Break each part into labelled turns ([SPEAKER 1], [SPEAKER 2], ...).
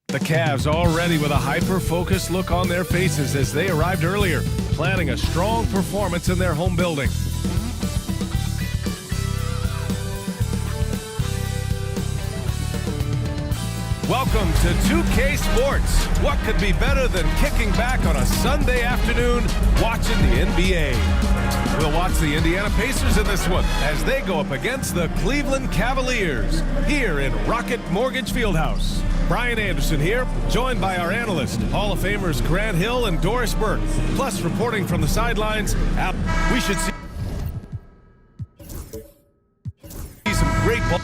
[SPEAKER 1] The Cavs already with a hyper-focused look on their faces as they arrived earlier, planning a strong performance in their home building. Welcome to 2K Sports. What could be better than kicking back on a Sunday afternoon watching the NBA? We'll watch the Indiana Pacers in this one as they go up against the Cleveland Cavaliers here in Rocket Mortgage Fieldhouse. Brian Anderson here, joined by our analyst, Hall of Famers Grant Hill and Doris Burke. Plus, reporting from the sidelines, we should see some great ball.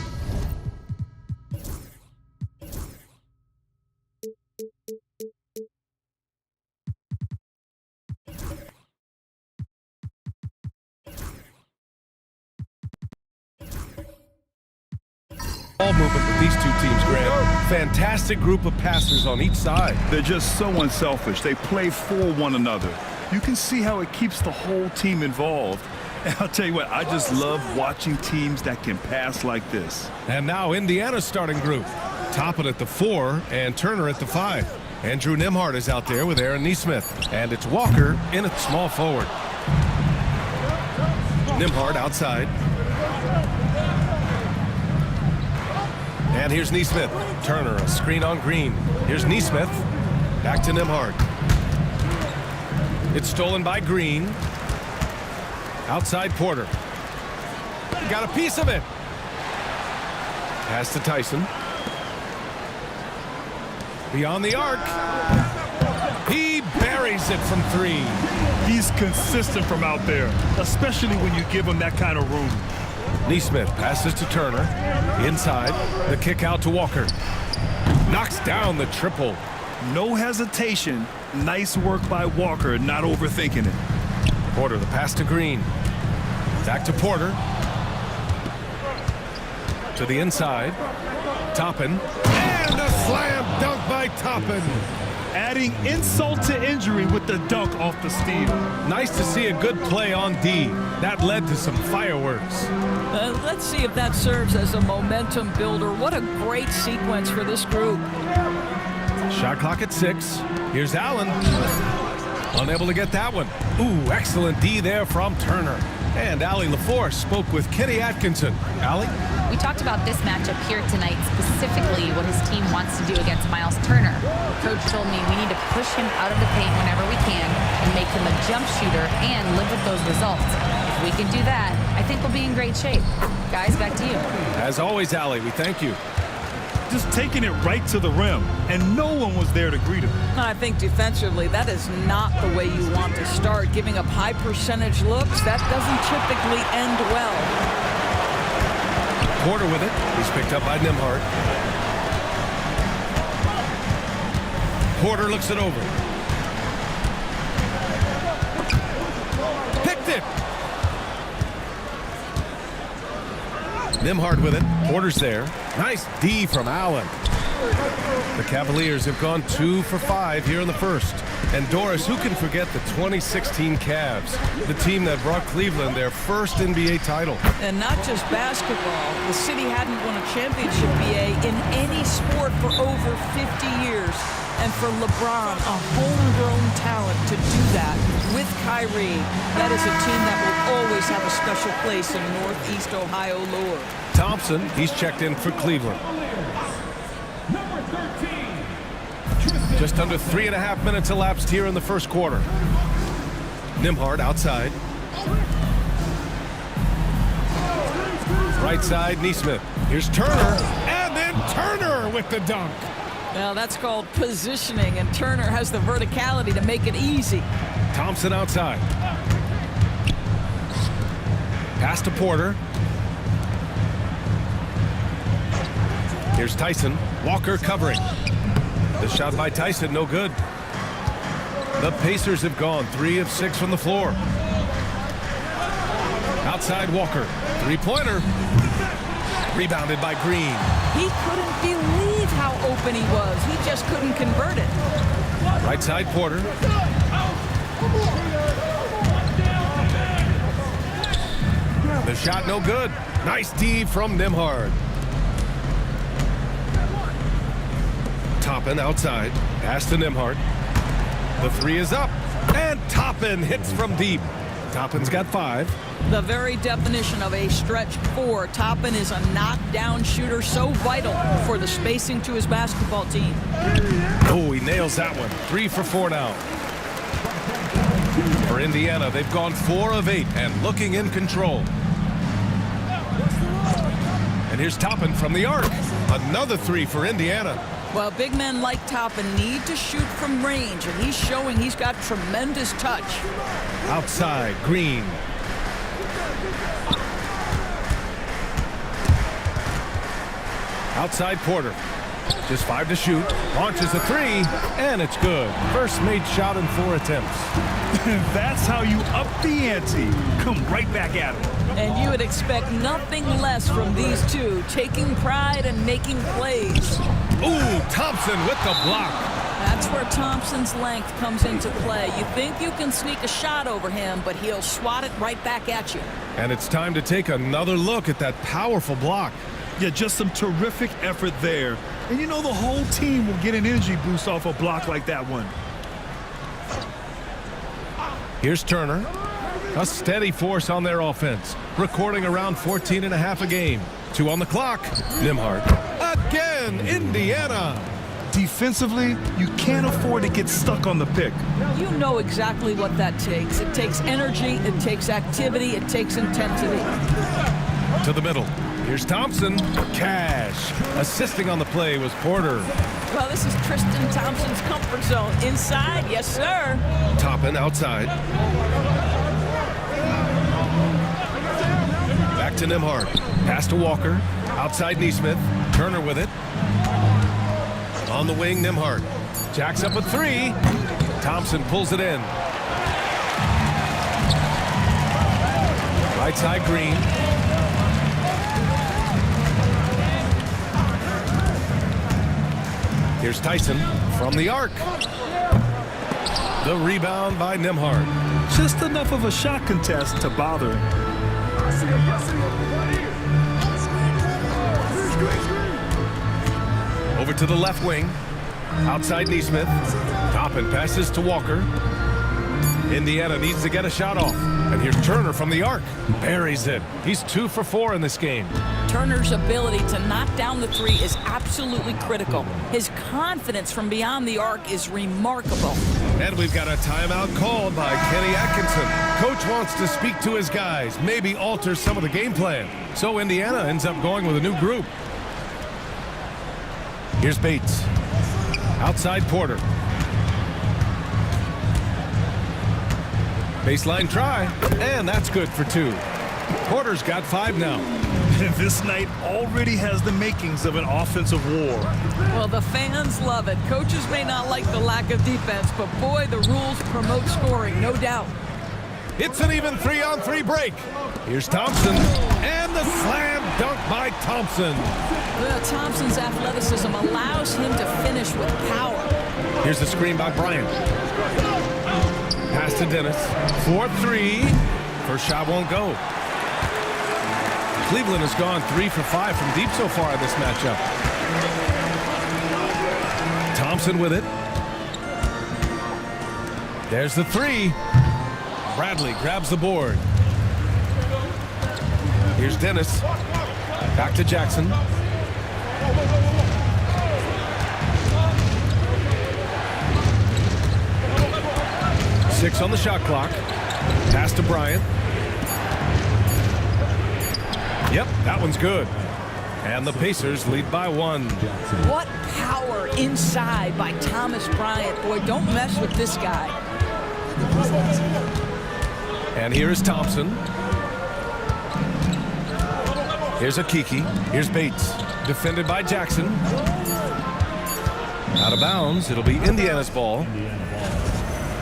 [SPEAKER 1] Movement with these two teams, Grant. Fantastic group of passers on each side.
[SPEAKER 2] They're just so unselfish. They play for one another. You can see how it keeps the whole team involved. And I'll tell you what, I just love watching teams that can pass like this.
[SPEAKER 1] And now Indiana's starting group. Toppin at the 4 and Turner at the 5. Andrew Nembhard is out there with Aaron Nesmith. And it's Walker in at small forward. Nembhard outside. And here's Nesmith. Turner, a screen on Green. Here's Nesmith. Back to Nembhard. It's stolen by Green. Outside Porter. Got a piece of it. Pass to Tyson. Beyond the arc. He buries it from 3.
[SPEAKER 2] He's consistent from out there, especially when you give him that kind of room.
[SPEAKER 1] Nesmith passes to Turner. Inside, the kick out to Walker. Knocks down the triple.
[SPEAKER 2] No hesitation. Nice work by Walker, not overthinking it.
[SPEAKER 1] Porter, the pass to Green. Back to Porter. To the inside. Toppin. And a slam dunk by Toppin.
[SPEAKER 2] Adding insult to injury with the dunk off the steal.
[SPEAKER 1] Nice to see a good play on D. That led to some fireworks.
[SPEAKER 3] Let's see if that serves as a momentum builder. What a great sequence for this group.
[SPEAKER 1] Shot clock at 6. Here's Allen. Unable to get that one. Ooh, excellent D there from Turner. And Allie LaForce spoke with Kenny Atkinson. Allie?
[SPEAKER 4] We talked about this matchup here tonight, specifically what his team wants to do against Miles Turner. Coach told me we need to push him out of the paint whenever we can and make him a jump shooter and live with those results. If we can do that, I think we'll be in great shape. Guys, back to you.
[SPEAKER 1] As always, Allie, we thank you.
[SPEAKER 2] Just taking it right to the rim, and no one was there to greet him.
[SPEAKER 3] I think defensively, that is not the way you want to start. Giving up high percentage looks, that doesn't typically end well.
[SPEAKER 1] Porter with it. He's picked up by Nembhard. Porter looks it over. Picked it. Nembhard with it. Porter's there. Nice D from Allen. The Cavaliers have gone 2 for 5 here in the first. And Doris, who can forget the 2016 Cavs, the team that brought Cleveland their first NBA title.
[SPEAKER 3] And not just basketball. The city hadn't won a championship, BA, in any sport for over 50 years. And for LeBron, a homegrown talent to do that with Kyrie, that is a team that will always have a special place in Northeast Ohio lore.
[SPEAKER 1] Thompson, he's checked in for Cleveland. Just under 3.5 minutes elapsed here in the first quarter. Nembhard outside. Right side, Nesmith. Here's Turner, and then Turner with the dunk.
[SPEAKER 3] Now that's called positioning, and Turner has the verticality to make it easy.
[SPEAKER 1] Thompson outside. Pass to Porter. Here's Tyson. Walker covering. The shot by Tyson, no good. The Pacers have gone 3 of 6 from the floor. Outside Walker. Three-pointer. Rebounded by Green.
[SPEAKER 3] He couldn't believe how open he was. He just couldn't convert it.
[SPEAKER 1] Right side Porter. The shot no good. Nice D from Nembhard. Toppin outside. Pass to Nembhard. The three is up. And Toppin hits from deep. Toppin's got 5.
[SPEAKER 3] The very definition of a stretch 4. Toppin is a knockdown shooter, so vital for the spacing to his basketball team.
[SPEAKER 1] Oh, he nails that one. 3 for 4 now. For Indiana, they've gone 4 of 8 and looking in control. And here's Toppin from the arc. Another 3 for Indiana.
[SPEAKER 3] Well, big men like Toppin need to shoot from range, and he's showing he's got tremendous touch.
[SPEAKER 1] Outside, Green. Outside, Porter. Just 5 to shoot. Launches a 3, and it's good. First made shot in 4 attempts.
[SPEAKER 2] That's how you up the ante. Come right back at him.
[SPEAKER 3] And you would expect nothing less from these two, taking pride and making plays.
[SPEAKER 1] Ooh, Thompson with the block.
[SPEAKER 3] That's where Thompson's length comes into play. You think you can sneak a shot over him, but he'll swat it right back at you.
[SPEAKER 1] And it's time to take another look at that powerful block.
[SPEAKER 2] Yeah, just some terrific effort there. And you know the whole team will get an energy boost off a block like that one.
[SPEAKER 1] Here's Turner. A steady force on their offense. Recording around 14.5 a game. 2 on the clock. Nembhard. Again, Indiana.
[SPEAKER 2] Defensively, you can't afford to get stuck on the pick.
[SPEAKER 3] You know exactly what that takes. It takes energy, it takes activity, it takes intensity.
[SPEAKER 1] To the middle. Here's Thompson. Cash. Assisting on the play was Porter.
[SPEAKER 3] Well, this is Tristan Thompson's comfort zone. Inside, yes, sir.
[SPEAKER 1] Toppin outside. Back to Nembhard. Pass to Walker. Outside Nesmith. Turner with it. On the wing, Nembhard. Jacks up a 3. Thompson pulls it in. Right side, Green. Here's Tyson from the arc. The rebound by Nembhard.
[SPEAKER 2] Just enough of a shot contest to bother him.
[SPEAKER 1] Over to the left wing. Outside Nesmith. Toppin passes to Walker. Indiana needs to get a shot off. And here's Turner from the arc. Buries it. He's 2 for 4 in this game.
[SPEAKER 3] Turner's ability to knock down the 3 is absolutely critical. His confidence from beyond the arc is remarkable.
[SPEAKER 1] And we've got a timeout called by Kenny Atkinson. Coach wants to speak to his guys, maybe alter some of the game plan. So Indiana ends up going with a new group. Here's Bates. Outside Porter. Baseline try, and that's good for 2. Porter's got 5 now.
[SPEAKER 2] This night already has the makings of an offensive war.
[SPEAKER 3] Well, the fans love it. Coaches may not like the lack of defense, but boy, the rules promote scoring, no doubt.
[SPEAKER 1] It's an even 3-on-3 break. Here's Thompson, and the slam dunk by Thompson.
[SPEAKER 3] Well, Thompson's athleticism allows him to finish with power.
[SPEAKER 1] Here's the screen by Bryant. Pass to Dennis. 4-3. First shot won't go. Cleveland has gone 3 for 5 from deep so far in this matchup. Thompson with it. There's the 3. Bradley grabs the board. Here's Dennis. Back to Jackson. Six on the shot clock. Pass to Bryant. Yep, that one's good. And the Pacers lead by 1.
[SPEAKER 3] What power inside by Thomas Bryant. Boy, don't mess with this guy.
[SPEAKER 1] And here is Thompson. Here's Akiki. Here's Bates. Defended by Jackson. Out of bounds. It'll be Indiana's ball.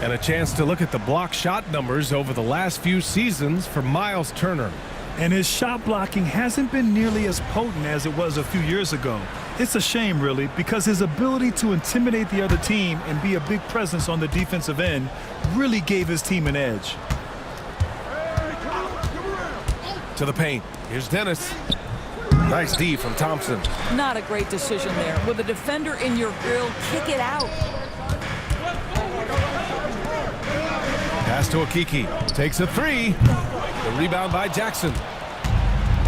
[SPEAKER 1] And a chance to look at the block shot numbers over the last few seasons for Miles Turner.
[SPEAKER 2] And his shot blocking hasn't been nearly as potent as it was a few years ago. It's a shame, really, because his ability to intimidate the other team and be a big presence on the defensive end really gave his team an edge.
[SPEAKER 1] To the paint. Here's Dennis. Nice D from Thompson.
[SPEAKER 3] Not a great decision there. With a defender in your grill, kick it out.
[SPEAKER 1] Pass to Okiki. Takes a three. The rebound by Jackson.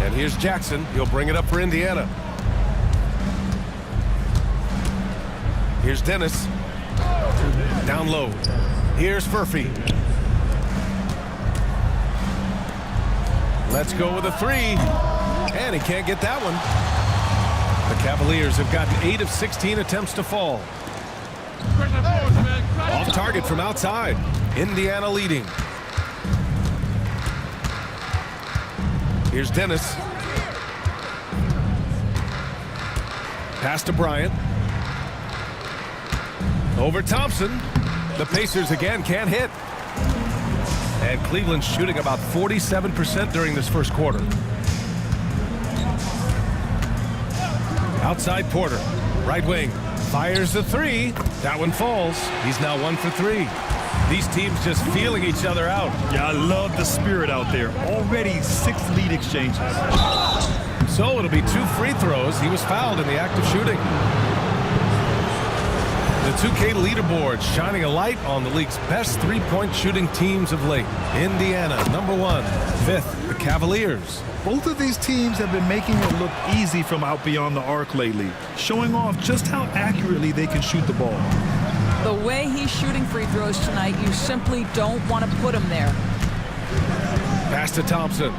[SPEAKER 1] And here's Jackson. He'll bring it up for Indiana. Here's Dennis. Down low. Here's Furphy. Let's go with a three. And he can't get that one. The Cavaliers have gotten 8 of 16 attempts to fall. Off target from outside. Indiana leading. Here's Dennis. Pass to Bryant. Over Thompson. The Pacers again can't hit. And Cleveland's shooting about 47% during this first quarter. Outside Porter. Right wing. Fires the three. That one falls. He's now 1 for 3. These teams just feeling each other out.
[SPEAKER 2] Yeah, I love the spirit out there. Already 6 lead exchanges.
[SPEAKER 1] So it'll be 2 free throws. He was fouled in the act of shooting. The 2K leaderboard shining a light on the league's best three-point shooting teams of late. Indiana, number 1. 5th, the Cavaliers.
[SPEAKER 2] Both of these teams have been making it look easy from out beyond the arc lately, showing off just how accurately they can shoot the ball.
[SPEAKER 3] The way he's shooting free throws tonight, you simply don't want to put him there.
[SPEAKER 1] Pass to Thompson.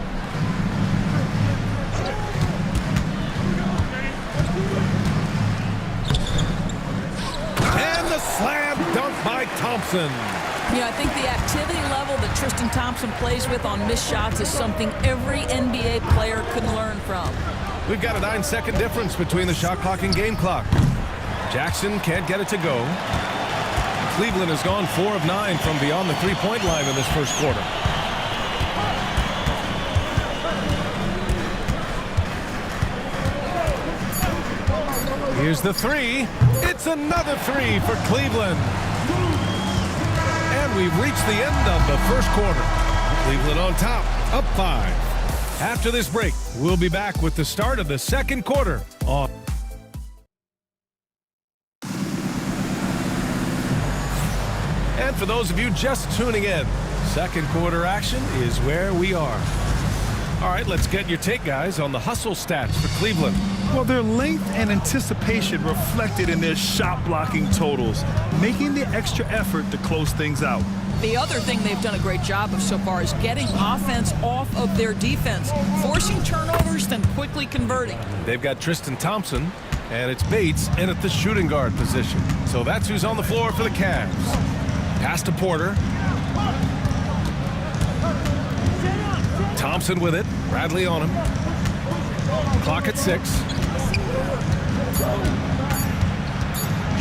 [SPEAKER 1] And the slam dunk by Thompson.
[SPEAKER 3] I think the activity level that Tristan Thompson plays with on missed shots is something every NBA player can learn from.
[SPEAKER 1] We've got a 9-second difference between the shot clock and game clock. Jackson can't get it to go. Cleveland has gone 4 of 9 from beyond the three-point line in this first quarter. Here's the three. It's another three for Cleveland. And we've reached the end of the first quarter. Cleveland on top, up 5. After this break, we'll be back with the start of the second quarter on. And for those of you just tuning in, second quarter action is where we are. All right, let's get your take, guys, on the hustle stats for Cleveland.
[SPEAKER 2] Well, their length and anticipation reflected in their shot blocking totals, making the extra effort to close things out.
[SPEAKER 3] The other thing they've done a great job of so far is getting offense off of their defense, forcing turnovers, then quickly converting.
[SPEAKER 1] They've got Tristan Thompson, and it's Bates in at the shooting guard position. So that's who's on the floor for the Cavs. Pass to Porter. Thompson with it. Bradley on him. Clock at 6.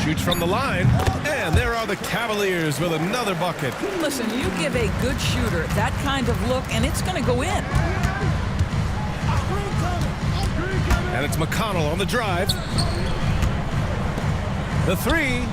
[SPEAKER 1] Shoots from the line. And there are the Cavaliers with another bucket.
[SPEAKER 3] Listen, you give a good shooter that kind of look, and it's going to go in.
[SPEAKER 1] And it's McConnell on the drive. The three.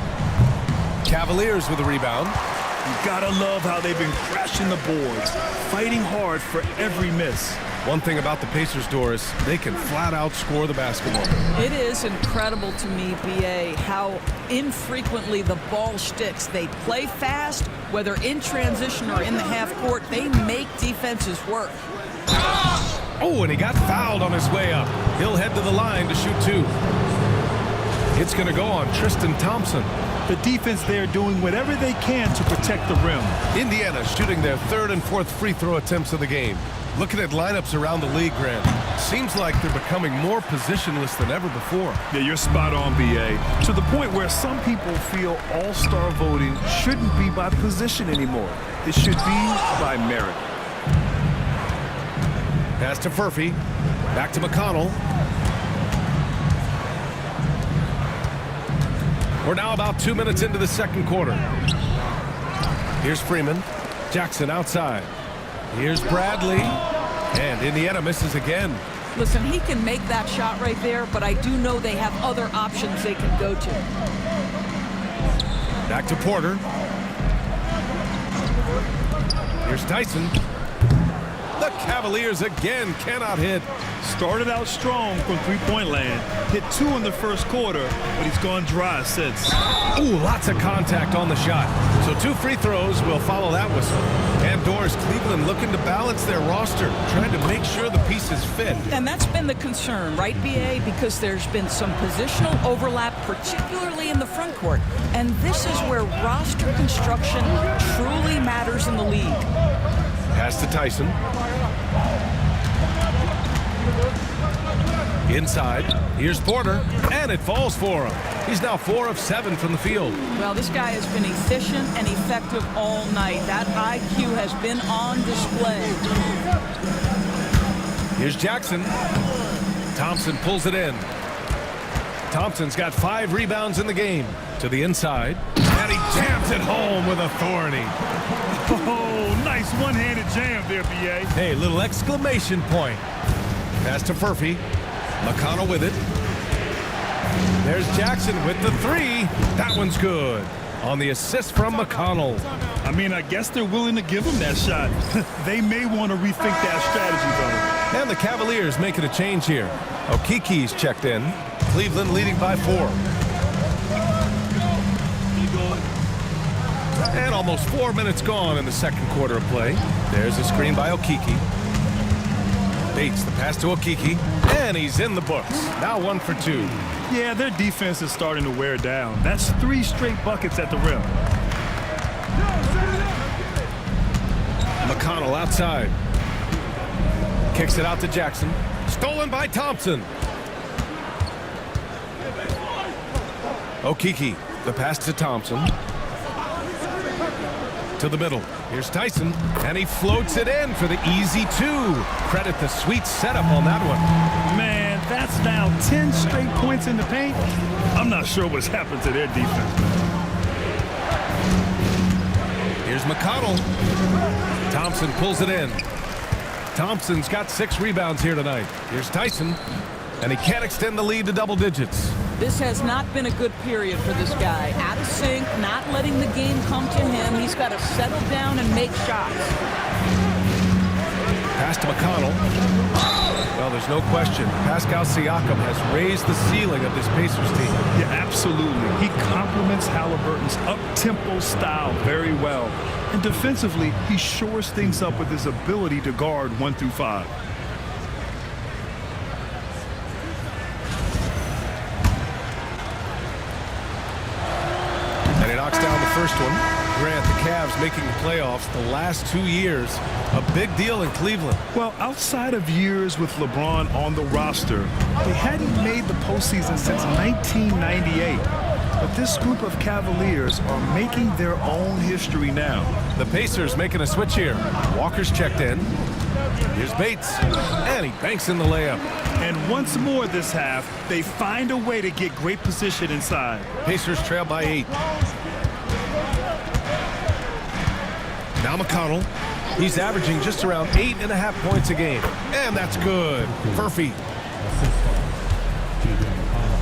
[SPEAKER 1] Cavaliers with the rebound.
[SPEAKER 2] You gotta love how they've been crashing the boards, fighting hard for every miss.
[SPEAKER 1] One thing about the Pacers, Doris, they can flat out score the basketball.
[SPEAKER 3] It is incredible to me, BA, how infrequently the ball sticks. They play fast, whether in transition or in the half court. They make defenses work.
[SPEAKER 1] Oh, and he got fouled on his way up. He'll head to the line to shoot 2. It's going to go on Tristan Thompson.
[SPEAKER 2] The defense there doing whatever they can to protect the rim.
[SPEAKER 1] Indiana shooting their 3rd and 4th free throw attempts of the game. Looking at lineups around the league, Grant, seems like they're becoming more positionless than ever before.
[SPEAKER 2] Yeah, you're spot on, BA. To the point where some people feel all-star voting shouldn't be by position anymore. It should be by merit.
[SPEAKER 1] Pass to Furphy. Back to McConnell. We're now about 2 minutes into the second quarter. Here's Freeman. Jackson outside. Here's Bradley. And Indiana misses again.
[SPEAKER 3] Listen, he can make that shot right there, but I do know they have other options they can go to.
[SPEAKER 1] Back to Porter. Here's Tyson. The Cavaliers again cannot hit.
[SPEAKER 2] Started out strong from three-point land. Hit 2 in the first quarter, but he's gone dry since.
[SPEAKER 1] Ooh, lots of contact on the shot. So 2 free throws will follow that whistle. And doors, Cleveland looking to balance their roster, trying to make sure the pieces fit.
[SPEAKER 3] And that's been the concern, right, BA? Because there's been some positional overlap, particularly in the front court. And this is where roster construction truly matters in the league.
[SPEAKER 1] Pass to Tyson. Inside, here's Porter, and it falls for him. He's now 4 of 7 from the field.
[SPEAKER 3] Well, this guy has been efficient and effective all night. That IQ has been on display.
[SPEAKER 1] Here's Jackson. Thompson pulls it in. Thompson's got 5 rebounds in the game. To the inside, and he jams it home with authority.
[SPEAKER 2] Oh, nice one-handed jam there, B.A.
[SPEAKER 1] Hey, little exclamation point. Pass to Furphy. McConnell with it. There's Jackson with the 3. That one's good. On the assist from McConnell.
[SPEAKER 2] I mean, I guess they're willing to give him that shot. They may want to rethink that strategy, though.
[SPEAKER 1] And the Cavaliers making a change here. Okiki's checked in. Cleveland leading by 4. And almost 4 minutes gone in the second quarter of play. There's a screen by Okiki. Bates, the pass to Okiki, and he's in the books. Now 1 for 2.
[SPEAKER 2] Yeah, their defense is starting to wear down. That's 3 straight buckets at the rim.
[SPEAKER 1] McConnell outside. Kicks it out to Jackson. Stolen by Thompson. Okiki, the pass to Thompson. To the middle. Here's Tyson, and he floats it in for the easy 2. Credit the sweet setup on that one.
[SPEAKER 2] Man, that's now 10 straight points in the paint. I'm not sure what's happened to their defense, man.
[SPEAKER 1] Here's McConnell. Thompson pulls it in. Thompson's got 6 rebounds here tonight. Here's Tyson, and he can't extend the lead to double digits.
[SPEAKER 3] This has not been a good period for this guy. Out of sync, not letting the game come to him. He's got to settle down and make shots.
[SPEAKER 1] Pass to McConnell. Well, there's no question. Pascal Siakam has raised the ceiling of this Pacers team.
[SPEAKER 2] Yeah, absolutely. He complements Halliburton's up-tempo style very well. And defensively, he shores things up with his ability to guard 1 through 5.
[SPEAKER 1] And he knocks down the first one. Grant, the Cavs making the playoffs the last 2 years. A big deal in Cleveland.
[SPEAKER 2] Well, outside of years with LeBron on the roster, they hadn't made the postseason since 1998. But this group of Cavaliers are making their own history now.
[SPEAKER 1] The Pacers making a switch here. Walker's checked in. Here's Bates, and he banks in the layup.
[SPEAKER 2] And once more this half, they find a way to get great position inside.
[SPEAKER 1] Pacers trail by 8. Now McConnell. He's averaging just around 8.5 points a game. And that's good. Furphy.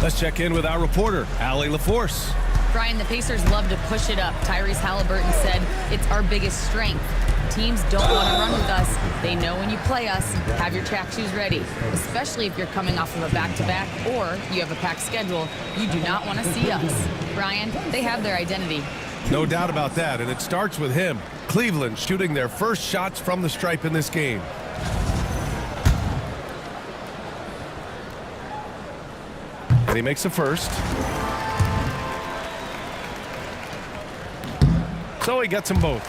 [SPEAKER 1] Let's check in with our reporter, Allie LaForce.
[SPEAKER 4] Brian, the Pacers love to push it up. Tyrese Halliburton said it's our biggest strength. Teams don't want to run with us. They know when you play us, have your track shoes ready, especially if you're coming off of a back-to-back or you have a packed schedule. You do not want to see us. Brian, they have their identity.
[SPEAKER 1] No doubt about that, and it starts with him. Cleveland shooting their first shots from the stripe in this game. And he makes the first. So he gets them both.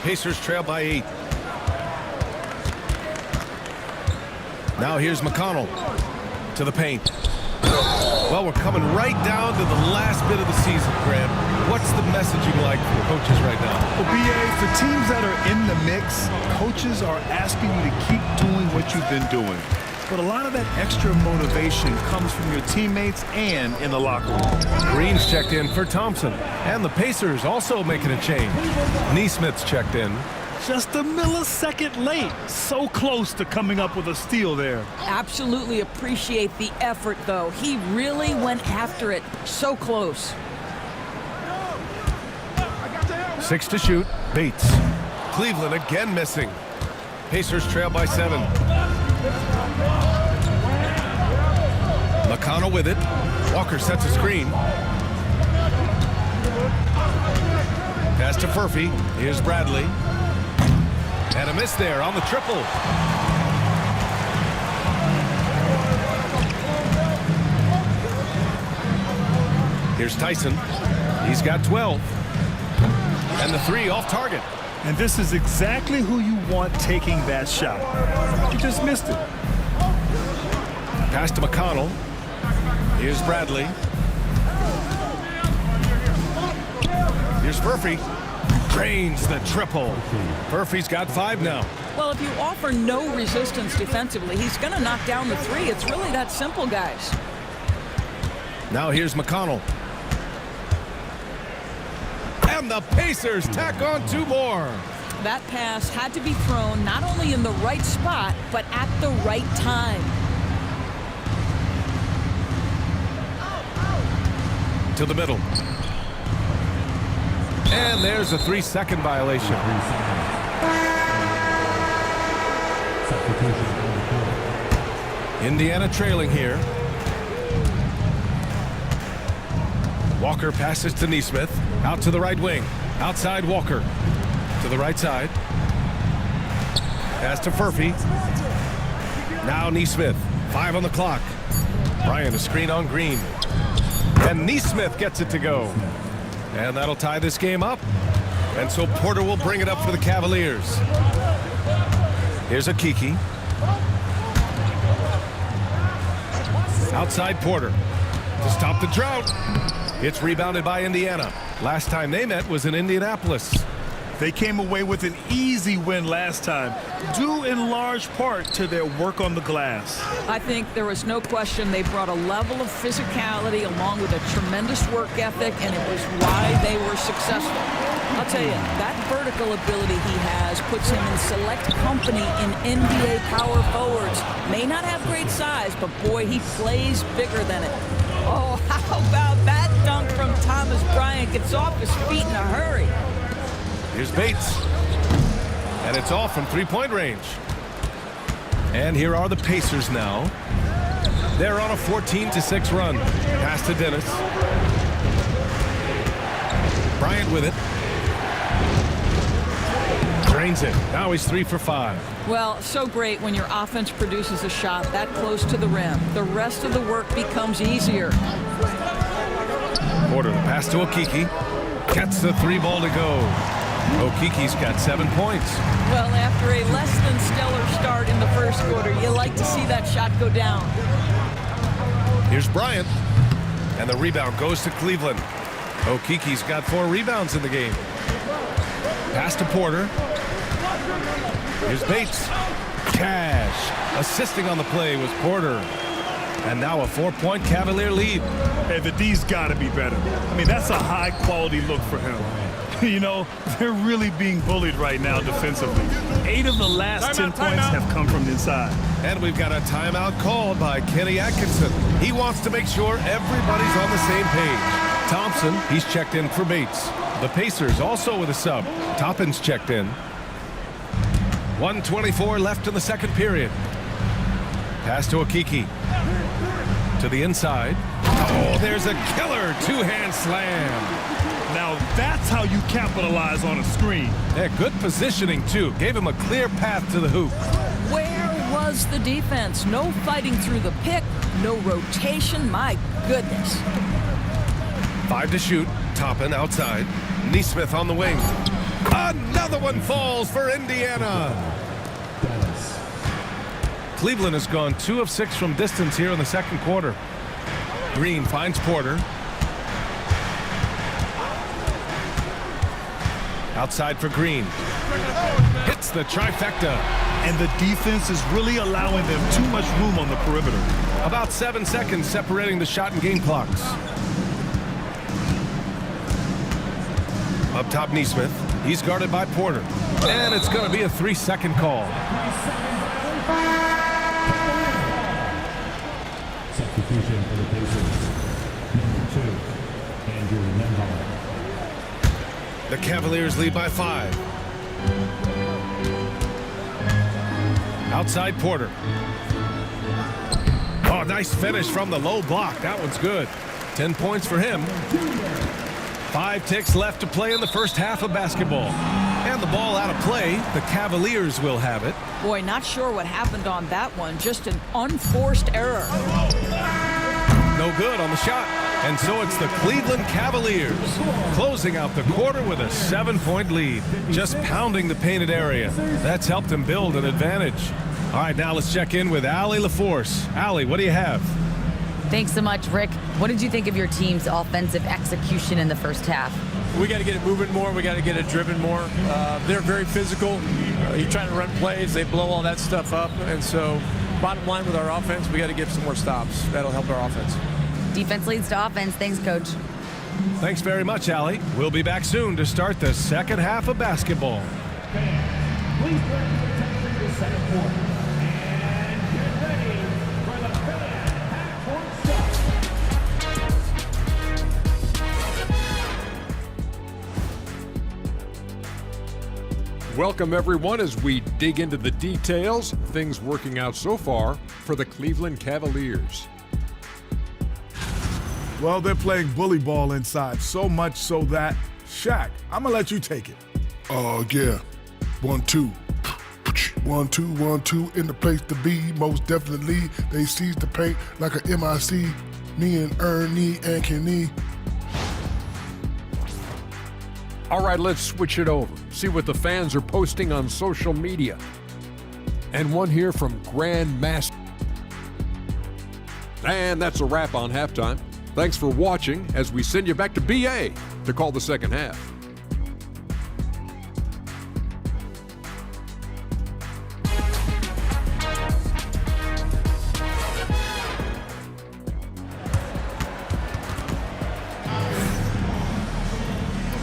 [SPEAKER 1] Pacers trail by 8. Now here's McConnell to the paint. Well, we're coming right down to the last bit of the season, Graham. What's the messaging like for coaches right now?
[SPEAKER 2] Well, BA, for teams that are in the mix, coaches are asking you to keep doing what you've been doing. But a lot of that extra motivation comes from your teammates and in the locker room.
[SPEAKER 1] Green's checked in for Thompson. And the Pacers also making a change. Neesmith's checked in.
[SPEAKER 2] Just a millisecond late. So close to coming up with a steal there.
[SPEAKER 3] Absolutely appreciate the effort, though. He really went after it. So close.
[SPEAKER 1] 6 to shoot. Bates. Cleveland again missing. Pacers trail by 7. McConnell with it. Walker sets a screen. Pass to Furphy. Here's Bradley. And a miss there on the triple. Here's Tyson. He's got 12. And the 3 off target.
[SPEAKER 2] And this is exactly who you want taking that shot. He just missed it.
[SPEAKER 1] Pass to McConnell. Here's Bradley. Here's Furphy. Drains the triple. Furphy's got 5 now.
[SPEAKER 3] Well, if you offer no resistance defensively, he's going to knock down the 3. It's really that simple, guys.
[SPEAKER 1] Now here's McConnell. And the Pacers tack on 2 more.
[SPEAKER 3] That pass had to be thrown not only in the right spot, but at the right time.
[SPEAKER 1] To the middle. And there's a 3-second violation. Indiana trailing here. Walker passes to Nesmith. Out to the right wing. Outside Walker. To the right side. Pass to Furphy. Now Nesmith. 5 on the clock. Bryant a screen on Green. And Nesmith gets it to go. And that'll tie this game up. And so Porter will bring it up for the Cavaliers. Here's Akiki. Outside Porter. To stop the drought. It's rebounded by Indiana. Last time they met was in Indianapolis.
[SPEAKER 2] They came away with an easy win last time, due in large part to their work on the glass.
[SPEAKER 3] I think there was no question they brought a level of physicality along with a tremendous work ethic, and it was why they were successful. I'll tell you, that vertical ability he has puts him in select company in NBA power forwards. May not have great size, but boy, he plays bigger than it. Oh, how about that dunk from Thomas Bryant? Gets off his feet in a hurry.
[SPEAKER 1] Here's Bates. And it's off from 3-point range. And here are the Pacers now. They're on a 14-6 run. Pass to Dennis. Bryant with it. Drains it. Now he's 3 for 5.
[SPEAKER 3] Well, so great when your offense produces a shot that close to the rim. The rest of the work becomes easier.
[SPEAKER 1] Porter, the pass to Okiki. Gets the 3 ball to go. Okiki's got 7 points.
[SPEAKER 3] Well, after a less than stellar start in the first quarter, you like to see that shot go down.
[SPEAKER 1] Here's Bryant. And the rebound goes to Cleveland. Okiki's got 4 rebounds in the game. Pass to Porter. Here's Bates. Cash. Assisting on the play was Porter. And now a 4-point Cavalier lead.
[SPEAKER 2] Hey, the D's got to be better. I mean, that's a high-quality look for him. You know, they're really being bullied right now defensively. 8 of the last 10 points have come from inside.
[SPEAKER 1] And we've got a timeout called by Kenny Atkinson. He wants to make sure everybody's on the same page. Thompson, he's checked in for Bates. The Pacers also with a sub. Toppin's checked in. 1:24 left in the second period. Pass to Okiki. To the inside. Oh, there's a killer 2-hand slam.
[SPEAKER 2] Now that's how you capitalize on a screen.
[SPEAKER 1] Yeah, good positioning, too. Gave him a clear path to the hoop.
[SPEAKER 3] Where was the defense? No fighting through the pick, no rotation. My goodness.
[SPEAKER 1] 5 to shoot. Toppin outside. Nesmith on the wing. Another one falls for Indiana. Cleveland has gone 2 of 6 from distance here in the second quarter. Green finds Porter. Outside for Green. Hits the trifecta.
[SPEAKER 2] And the defense is really allowing them too much room on the perimeter.
[SPEAKER 1] About 7 seconds separating the shot and game clocks. Up top, Nesmith. He's guarded by Porter. And it's going to be a 3-second call.
[SPEAKER 5] Substitution for the Pacers. Number 2, Andrew Nembhard.
[SPEAKER 1] The Cavaliers lead by 5. Outside Porter. Oh, nice finish from the low block. That one's good. 10 points for him. 5 ticks left to play in the first half of basketball. And the ball out of play. The Cavaliers will have it.
[SPEAKER 3] Boy, not sure what happened on that one. Just an unforced error.
[SPEAKER 1] No good on the shot. And so it's the Cleveland Cavaliers closing out the quarter with a 7-point lead. Just pounding the painted area. That's helped them build an advantage. All right, now let's check in with Allie LaForce. Allie, what do you have?
[SPEAKER 4] Thanks so much, Rick. What did you think of your team's offensive execution in the first half?
[SPEAKER 6] We got to get it moving more. We got to get it driven more. They're very physical. You're trying to run plays. They blow all that stuff up. And so bottom line with our offense, we got to get some more stops. That'll help our offense.
[SPEAKER 4] Defense leads to offense. Thanks, Coach.
[SPEAKER 1] Thanks very much, Allie. We'll be back soon to start the second half of basketball.
[SPEAKER 5] Please turn your attention to the second quarter. And get ready for the first half-court start.
[SPEAKER 7] Welcome, everyone, as we dig into the details. Things working out so far for the Cleveland Cavaliers.
[SPEAKER 8] Well, they're playing bully ball inside, so much so that, Shaq, I'm going to let you take it.
[SPEAKER 9] Oh, yeah. 1-2. 1-2, 1-2, in the place to be, most definitely. They seize the paint like a MIC. Me and Ernie and Kenny.
[SPEAKER 7] All right, let's switch it over. See what the fans are posting on social media. And one here from Grandmaster. And that's a wrap on halftime. Thanks for watching as we send you back to BA to call the second half.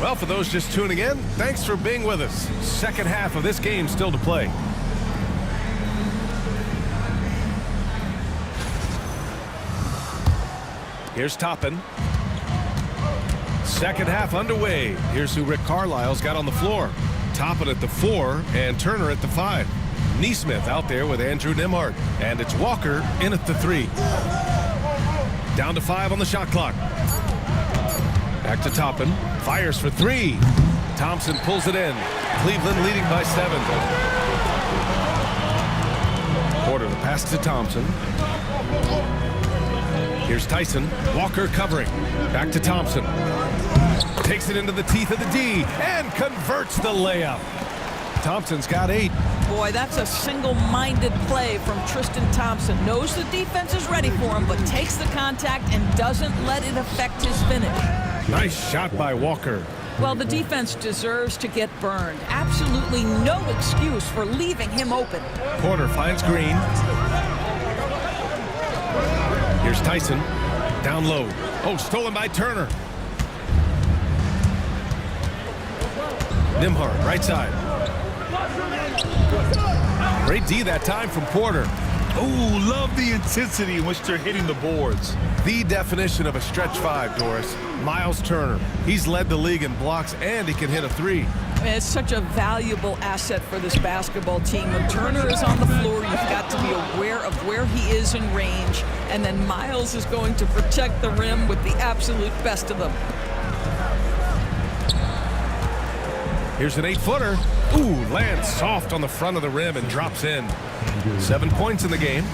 [SPEAKER 1] Well, for those just tuning in, thanks for being with us. Second half of this game still to play. Here's Toppin. Second half underway. Here's who Rick Carlisle's got on the floor. Toppin at the 4 and Turner at the 5. Neesmith out there with Andrew Nembhard. And it's Walker in at the 3. Down to 5 on the shot clock. Back to Toppin. Fires for 3. Thompson pulls it in. Cleveland leading by 7. Porter the pass to Thompson. Here's Tyson. Walker covering. Back to Thompson. Takes it into the teeth of the D and converts the layup. Thompson's got 8.
[SPEAKER 3] Boy, that's a single-minded play from Tristan Thompson. Knows the defense is ready for him, but takes the contact and doesn't let it affect his finish.
[SPEAKER 1] Nice shot by Walker.
[SPEAKER 3] Well, the defense deserves to get burned. Absolutely no excuse for leaving him open.
[SPEAKER 1] Porter finds Green. Here's Tyson. Down low. Oh, stolen by Turner. Nembhard, right side. Great D that time from Porter.
[SPEAKER 2] Oh, love the intensity in which they're hitting the boards.
[SPEAKER 1] The definition of a stretch 5, Doris. Miles Turner. He's led the league in blocks, and he can hit a 3.
[SPEAKER 3] It's such a valuable asset for this basketball team. When Turner is on the floor, you've got to be aware of where he is in range, and then Miles is going to protect the rim with the absolute best of them.
[SPEAKER 1] Here's an 8-footer. Ooh, lands soft on the front of the rim and drops in. 7 points in the game.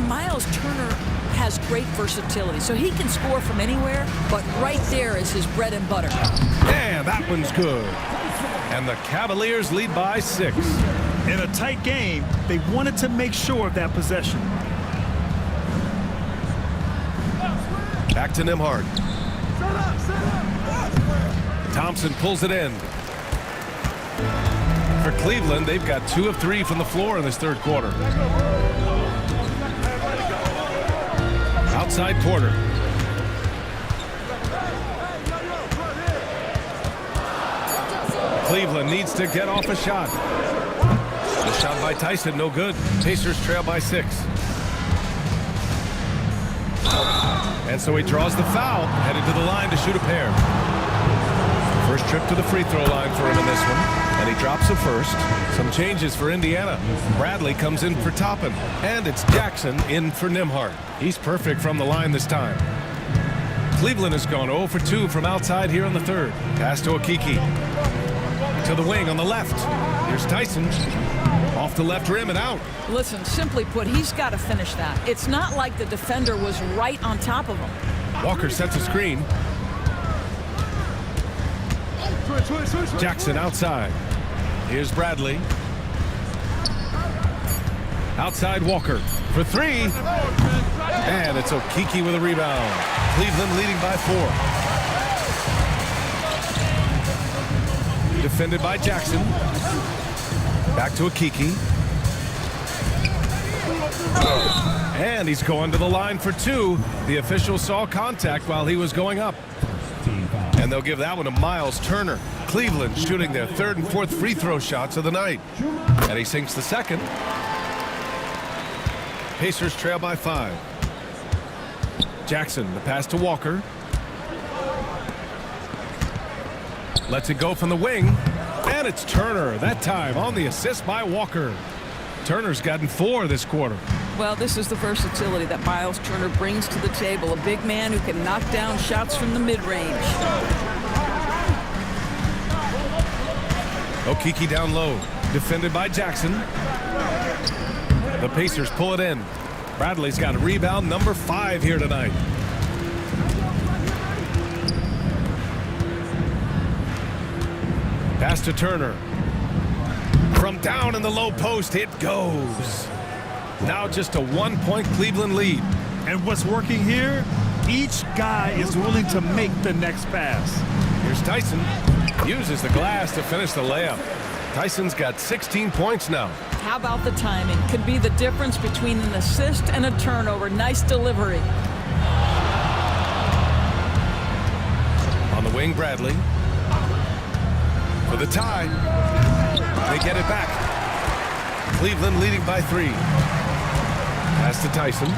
[SPEAKER 3] Miles Turner has great versatility, so he can score from anywhere, but right there is his bread and butter.
[SPEAKER 1] And that one's good. And the Cavaliers lead by 6.
[SPEAKER 2] In a tight game, they wanted to make sure of that possession.
[SPEAKER 1] Back to Nembhard. Thompson pulls it in. For Cleveland, they've got 2 of 3 from the floor in this third quarter. Outside Porter. Cleveland needs to get off a shot. The shot by Tyson, no good. Pacers trail by 6. And so he draws the foul, headed to the line to shoot a pair. First First trip to the free throw line for him in this one, and he drops a first. Some changes for Indiana. Bradley comes in for Toppin, and it's Jackson in for Nembhard. He's perfect from the line this time. Cleveland has gone 0 for 2 from outside here in the third. Pass to Okiki. To the wing on the left. Here's Tyson. Off the left rim and out.
[SPEAKER 3] Listen, simply put, he's got to finish that. It's not like the defender was right on top of him.
[SPEAKER 1] Walker sets a screen. Jackson outside. Here's Bradley. Outside Walker for three. And it's Okiki with a rebound. Cleveland leading by 4. Defended by Jackson. Back to Okiki. And he's going to the line for 2. The official saw contact while he was going up. And they'll give that one to Miles Turner. Cleveland shooting their 3rd and 4th free throw shots of the night. And he sinks the second. Pacers trail by 5. Jackson, the pass to Walker. Lets it go from the wing. And it's Turner, that time on the assist by Walker. Turner's gotten 4 this quarter.
[SPEAKER 3] Well, this is the versatility that Miles Turner brings to the table. A big man who can knock down shots from the mid-range.
[SPEAKER 1] Okiki down low. Defended by Jackson. The Pacers pull it in. Bradley's got a rebound, number 5 here tonight. Pass to Turner. From down in the low post, it goes. Now just a 1-point Cleveland lead.
[SPEAKER 2] And what's working here? Each guy is willing to make the next pass.
[SPEAKER 1] Here's Tyson. Uses the glass to finish the layup. Tyson's got 16 points now.
[SPEAKER 3] How about the timing? Could be the difference between an assist and a turnover. Nice delivery.
[SPEAKER 1] On the wing, Bradley. For the tie. They get it back. Cleveland leading by 3. Pass to Tyson.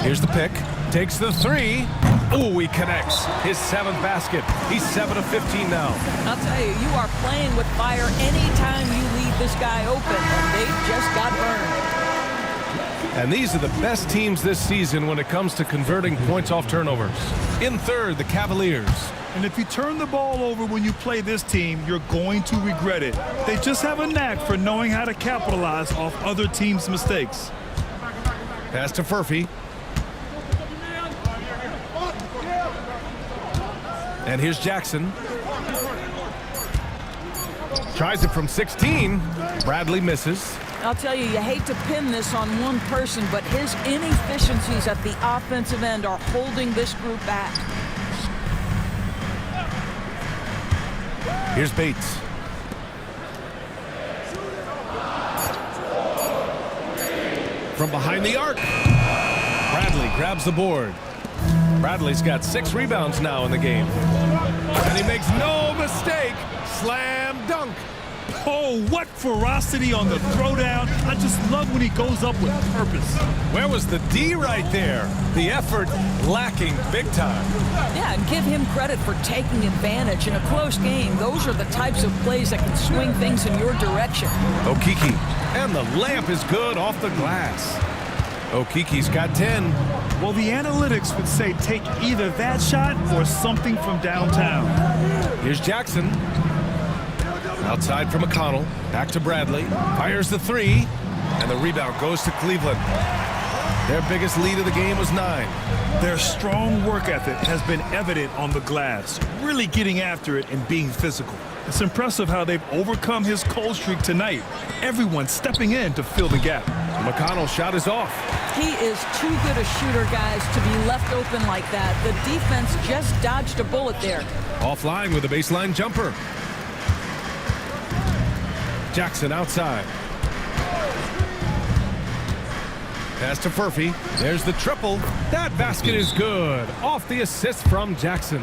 [SPEAKER 1] Here's the pick. Takes the 3. Oh, he connects. His 7th basket. He's 7 of 15 now.
[SPEAKER 3] I'll tell you, you are playing with fire anytime you leave this guy open, and they just got burned.
[SPEAKER 1] And these are the best teams this season when it comes to converting points off turnovers. In third, the Cavaliers.
[SPEAKER 2] And if you turn the ball over when you play this team, you're going to regret it. They just have a knack for knowing how to capitalize off other teams' mistakes.
[SPEAKER 1] Pass to Furphy. And here's Jackson. Tries it from 16. Bradley misses.
[SPEAKER 3] I'll tell you, you hate to pin this on one person, but his inefficiencies at the offensive end are holding this group back.
[SPEAKER 1] Here's Bates. From behind the arc. Bradley grabs the board. Bradley's got 6 rebounds now in the game. And he makes no mistake. Slam dunk.
[SPEAKER 2] Oh, what ferocity on the throwdown. I just love when he goes up with purpose.
[SPEAKER 1] Where was the D right there? The effort lacking big time.
[SPEAKER 3] Yeah, and give him credit for taking advantage in a close game. Those are the types of plays that can swing things in your direction.
[SPEAKER 1] Okiki. And the layup is good off the glass. Okiki's got 10.
[SPEAKER 2] Well, the analytics would say take either that shot or something from downtown.
[SPEAKER 1] Here's Jackson. Outside from McConnell. Back to Bradley. Fires the 3. And the rebound goes to Cleveland. Their biggest lead of the game was 9.
[SPEAKER 2] Their strong work ethic has been evident on the glass, really getting after it and being physical. It's impressive how they've overcome his cold streak tonight. Everyone stepping in to fill the gap.
[SPEAKER 1] McConnell's shot is off.
[SPEAKER 3] He is too good a shooter, guys, to be left open like that. The defense just dodged a bullet there.
[SPEAKER 1] Offline with a baseline jumper. Jackson outside. Pass to Furphy. There's the triple. That basket is good. Off the assist from Jackson.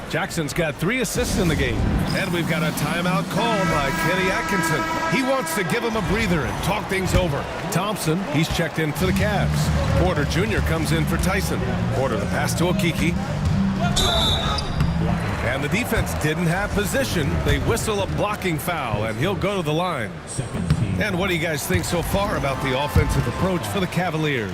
[SPEAKER 1] Jackson's got 3 assists in the game. And we've got a timeout called by Kenny Atkinson. He wants to give him a breather and talk things over. Thompson, he's checked in for the Cavs. Porter Jr. comes in for Tyson. Porter, the pass to Okiki. And the defense didn't have position. They whistle a blocking foul, and he'll go to the line. And what do you guys think so far about the offensive approach for the Cavaliers?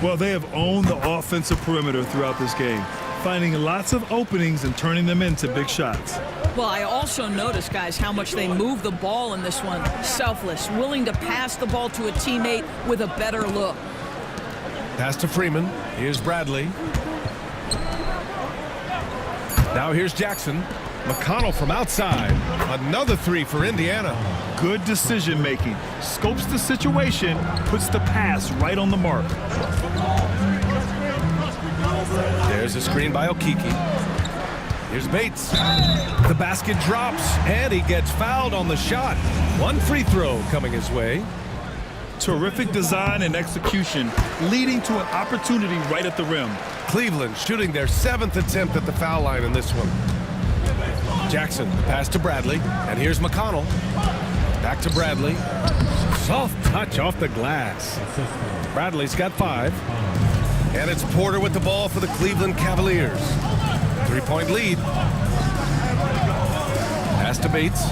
[SPEAKER 2] Well, they have owned the offensive perimeter throughout this game, finding lots of openings and turning them into big shots.
[SPEAKER 3] Well, I also noticed, guys, how much they move the ball in this one. Selfless, willing to pass the ball to a teammate with a better look.
[SPEAKER 1] Pass to Freeman. Here's Bradley. Now here's Jackson. McConnell from outside. Another three for Indiana.
[SPEAKER 2] Good decision making. Scopes the situation, puts the pass right on the mark.
[SPEAKER 1] There's a screen by Okeke. Here's Bates. The basket drops, and he gets fouled on the shot. One free throw coming his way.
[SPEAKER 2] Terrific design and execution, leading to an opportunity right at the rim.
[SPEAKER 1] Cleveland shooting their 7th attempt at the foul line in this one. Jackson, pass to Bradley, and here's McConnell. Back to Bradley. Soft touch off the glass. Bradley's got 5. And it's Porter with the ball for the Cleveland Cavaliers. 3-point lead. Pass to Bates.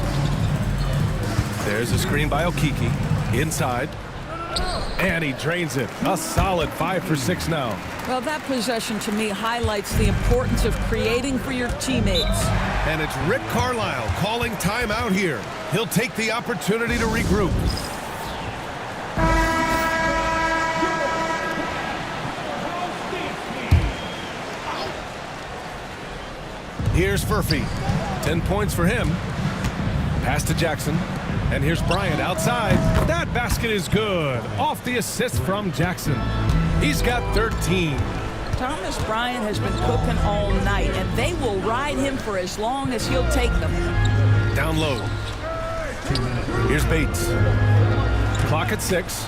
[SPEAKER 1] There's a screen by Okeke. Inside. And he drains it. A solid 5 for 6 now.
[SPEAKER 3] Well, that possession to me highlights the importance of creating for your teammates.
[SPEAKER 1] And it's Rick Carlisle calling timeout here. He'll take the opportunity to regroup. Here's Furphy. 10 points for him. Pass to Jackson. And here's Bryant outside. That basket is good. Off the assist from Jackson. He's got 13.
[SPEAKER 3] Thomas Bryant has been cooking all night, and they will ride him for as long as he'll take them.
[SPEAKER 1] Down low. Here's Bates. Clock at 6.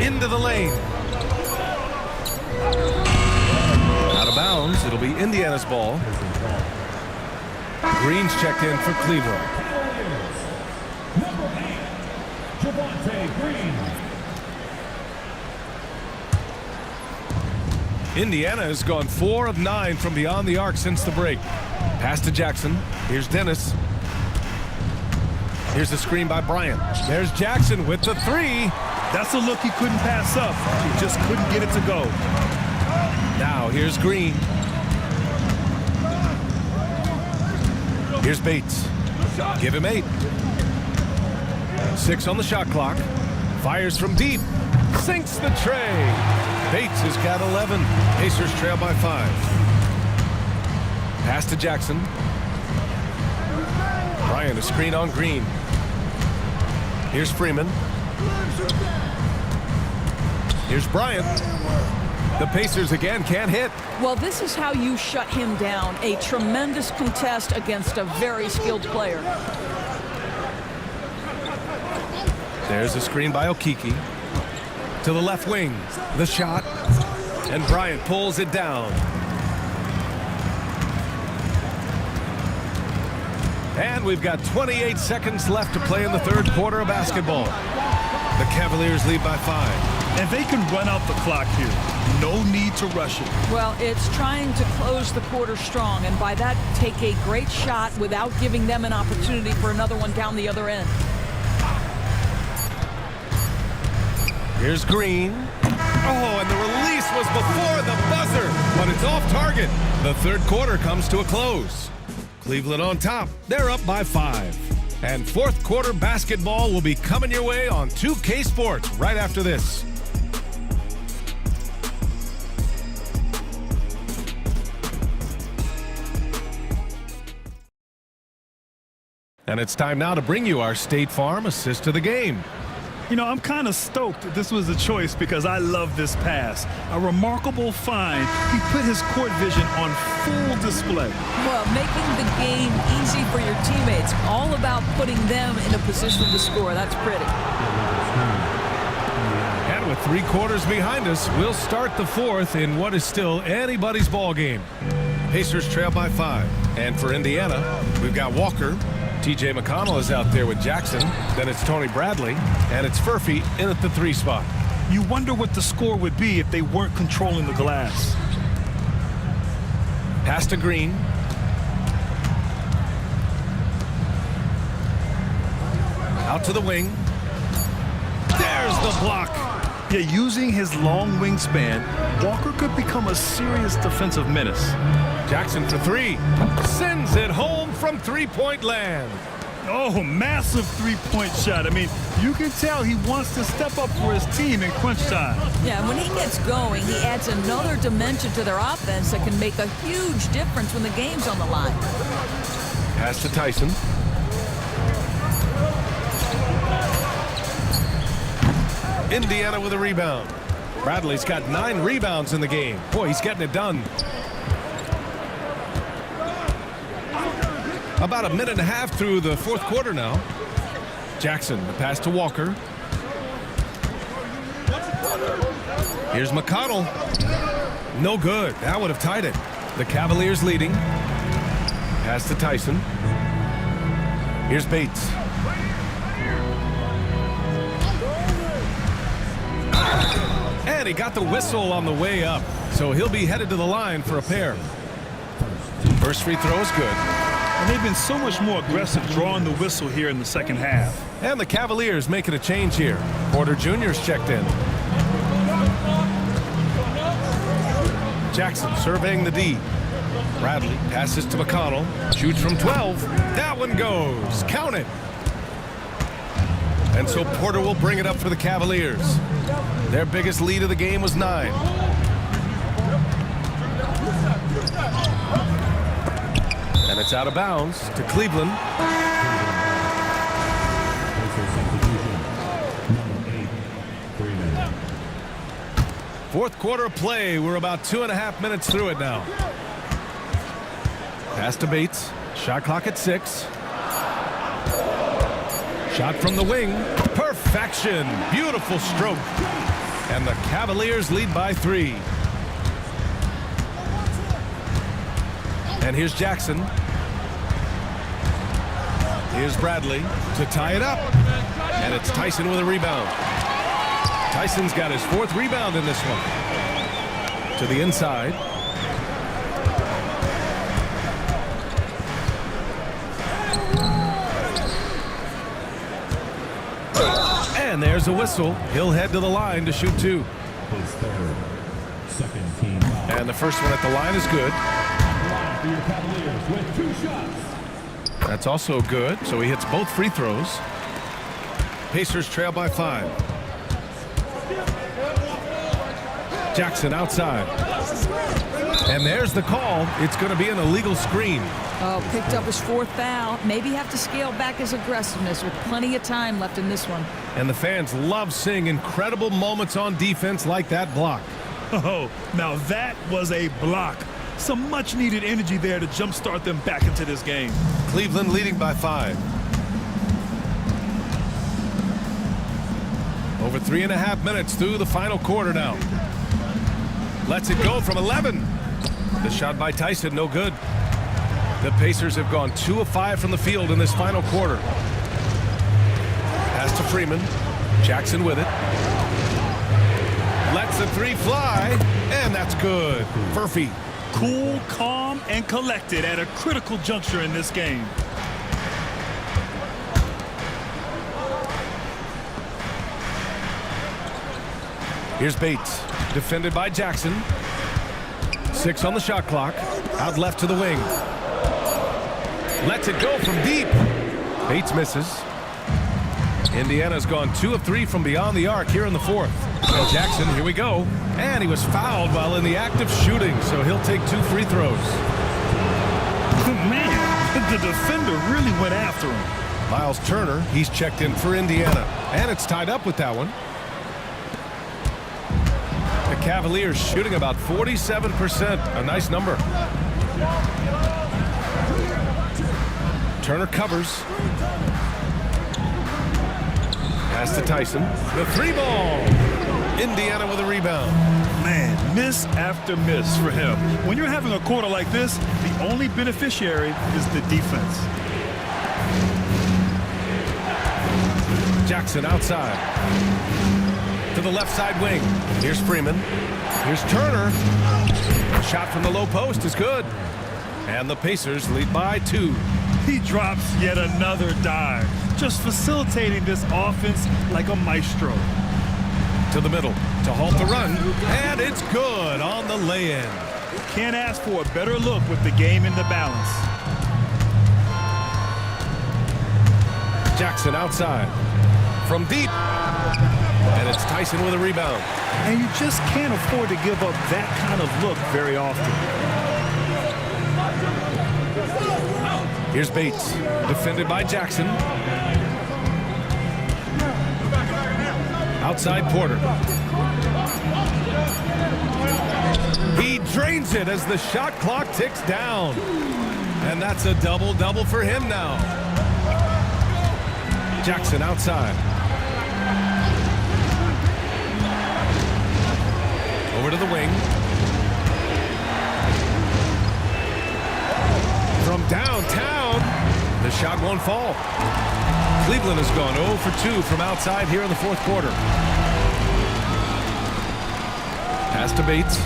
[SPEAKER 1] Into the lane. Out of bounds. It'll be Indiana's ball. Green's checked in for Cleveland. Indiana has gone 4 of 9 from beyond the arc since the break. Pass to Jackson. Here's Dennis. Here's the screen by Bryant. There's Jackson with the 3.
[SPEAKER 2] That's a look he couldn't pass up. He just couldn't get it to go.
[SPEAKER 1] Now here's Green. Here's Bates. Give him 8. 6 on the shot clock. Fires from deep. Sinks the tray. Bates has got 11. Pacers trail by 5. Pass to Jackson. Bryant, a screen on Green. Here's Freeman. Here's Bryant. The Pacers again can't hit.
[SPEAKER 3] Well, this is how you shut him down. A tremendous contest against a very skilled player.
[SPEAKER 1] There's a screen by Okeke. To the left wing. The shot. And Bryant pulls it down. And we've got 28 seconds left to play in the third quarter of basketball. The Cavaliers lead by 5.
[SPEAKER 2] And they can run out the clock here. No need to rush it.
[SPEAKER 3] Well, it's trying to close the quarter strong, and by that, take a great shot without giving them an opportunity for another one down the other end.
[SPEAKER 1] Here's Green. Oh, and the release was before the buzzer, but it's off target. The third quarter comes to a close. Cleveland on top. They're up by 5. And fourth quarter basketball will be coming your way on 2K Sports right after this. And it's time now to bring you our State Farm assist of the game.
[SPEAKER 2] You know, I'm kind of stoked that this was a choice because I love this pass. A remarkable find. He put his court vision on full display.
[SPEAKER 3] Well, making the game easy for your teammates. All about putting them in a position to score. That's pretty.
[SPEAKER 1] And with 3 quarters behind us, we'll start the fourth in what is still anybody's ball game. Pacers trail by 5. And for Indiana, we've got Walker. T.J. McConnell is out there with Jackson. Then it's Tony Bradley. And it's Furphy in at the 3 spot.
[SPEAKER 2] You wonder what the score would be if they weren't controlling the glass.
[SPEAKER 1] Pass to Green. Out to the wing. There's the block.
[SPEAKER 2] Yeah, using his long wingspan, Walker could become a serious defensive menace.
[SPEAKER 1] Jackson for three. Sends it home from three-point land.
[SPEAKER 2] Oh, massive three-point shot. I mean, you can tell he wants to step up for his team in crunch time.
[SPEAKER 3] Yeah, when he gets going, he adds another dimension to their offense that can make a huge difference when the game's on the line.
[SPEAKER 1] Pass to Tyson. Indiana with a rebound. Bradley's got 9 rebounds in the game. Boy, he's getting it done. About a minute and a half through the fourth quarter now. Jackson, the pass to Walker. Here's McConnell. No good. That would have tied it. The Cavaliers leading. Pass to Tyson. Here's Bates. And he got the whistle on the way up. So he'll be headed to the line for a pair. First free throw is good.
[SPEAKER 2] And they've been so much more aggressive drawing the whistle here in the second half.
[SPEAKER 1] And the Cavaliers making a change here. Porter Jr.'s checked in. Jackson surveying the D. Bradley passes to McConnell. Shoots from 12. That one goes. Count it. And so Porter will bring it up for the Cavaliers. Their biggest lead of the game was 9. And it's out of bounds to Cleveland. Fourth quarter of play. We're about 2.5 minutes through it now. Pass to Bates. Shot clock at 6. Shot from the wing. Perfection. Beautiful stroke. And the Cavaliers lead by 3. And here's Jackson. Here's Bradley to tie it up. And it's Tyson with a rebound. Tyson's got his 4th rebound in this one. To the inside. And there's a whistle. He'll head to the line to shoot 2. And the first one at the line is good. That's also good. So he hits both free throws. Pacers trail by 5. Jackson outside. And there's the call. It's going to be an illegal screen.
[SPEAKER 3] Oh, picked up his 4th foul. Maybe have to scale back his aggressiveness with plenty of time left in this one.
[SPEAKER 1] And the fans love seeing incredible moments on defense like that block.
[SPEAKER 2] Oh, now that was a block. Some much needed energy there to jumpstart them back into this game.
[SPEAKER 1] Cleveland leading by 5. Over 3.5 minutes through the final quarter now. Lets it go from 11. The shot by Tyson, no good. The Pacers have gone 2 of 5 from the field in this final quarter. Pass to Freeman. Jackson with it. Lets the 3 fly, and that's good. Furphy.
[SPEAKER 2] Cool, calm, and collected at a critical juncture in this game.
[SPEAKER 1] Here's Bates. Defended by Jackson. 6 on the shot clock. Out left to the wing. Lets it go from deep. Bates misses. Indiana's gone 2 of 3 from beyond the arc here in the 4th. And Jackson, here we go. And he was fouled while in the act of shooting, so he'll take 2 free throws.
[SPEAKER 2] Man, the defender really went after him.
[SPEAKER 1] Miles Turner, he's checked in for Indiana. And it's tied up with that one. The Cavaliers shooting about 47%. A nice number. Turner covers. Pass to Tyson. The 3-ball. Indiana with a rebound.
[SPEAKER 2] Man, miss after miss for him. When you're having a quarter like this, the only beneficiary is the defense. Jackson outside.
[SPEAKER 1] to the left side wing. Here's Freeman. Here's Turner. A shot from the low post is good. And the Pacers lead by 2.
[SPEAKER 2] He drops yet another dive, just facilitating this offense like a maestro.
[SPEAKER 1] To the middle to halt the run. And it's good on the lay-in.
[SPEAKER 2] Can't ask for a better look with the game in the balance.
[SPEAKER 1] Jackson outside. From deep. And it's Tyson with a rebound.
[SPEAKER 2] And you just can't afford to give up that kind of look very often.
[SPEAKER 1] Here's Bates, defended by Jackson. Outside Porter. He drains it as the shot clock ticks down. And that's a double-double for him now. Jackson outside. Over to the wing. From downtown, the shot won't fall. Cleveland has gone 0 for 2 from outside here in the fourth quarter. Pass to Bates.